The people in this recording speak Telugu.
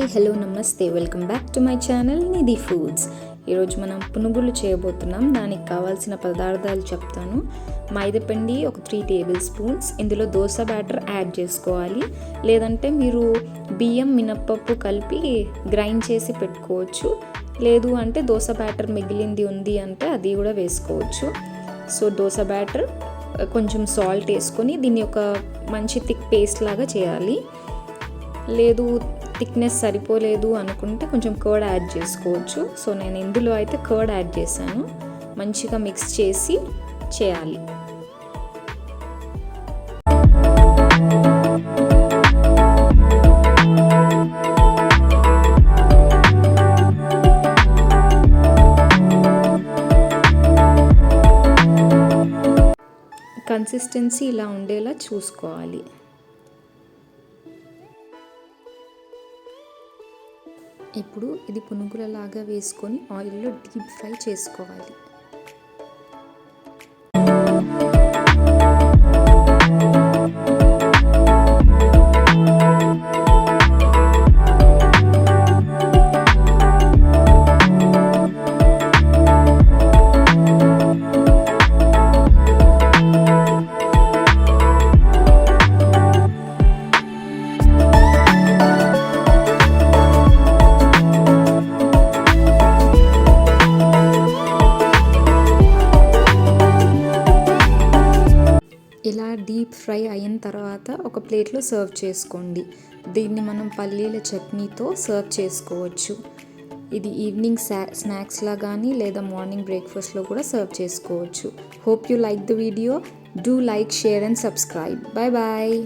హాయ్ హలో నమస్తే, welcome back to my channel Nidhi foods. ఈరోజు మనం పునుగులు చేయబోతున్నాం. దానికి కావాల్సిన పదార్థాలు చెప్తాను. మైదాపిండి ఒక 3 టేబుల్ స్పూన్స్. ఇందులో దోశ బ్యాటర్ యాడ్ చేసుకోవాలి, లేదంటే మీరు బియ్యం మినప్పప్పు కలిపి గ్రైండ్ చేసి పెట్టుకోవచ్చు. లేదు అంటే దోశ బ్యాటర్ మిగిలింది ఉంది అంటే అది కూడా వేసుకోవచ్చు. సో దోశ బ్యాటర్, కొంచెం సాల్ట్ వేసుకొని దీన్ని ఒక మంచి థిక్ పేస్ట్ లాగా చేయాలి. లేదు థిక్నెస్ సరిపోలేదు అనుకుంటే కొంచెం కర్డ్ యాడ్ చేసుకోవచ్చు. సో నేను ఇందులో అయితే కర్డ్ యాడ్ చేశాను. మంచిగా మిక్స్ చేసి చేయాలి. కన్సిస్టెన్సీ ఇలా ఉండేలా చూసుకోవాలి. ఇప్పుడు ఇది పునుగులలాగా వేసుకొని ఆయిల్లో డీప్ ఫ్రై చేసుకోవాలి. ఇలా డీప్ ఫ్రై అయిన తర్వాత ఒక ప్లేట్లో సర్వ్ చేసుకోండి. దీన్ని మనం పల్లీల చట్నీతో సర్వ్ చేసుకోవచ్చు. ఇది ఈవినింగ్ స్నాక్స్లా కానీ లేదా మార్నింగ్ బ్రేక్ఫాస్ట్లో కూడా సర్వ్ చేసుకోవచ్చు. Hope you like the video. Do like, share and subscribe. Bye bye.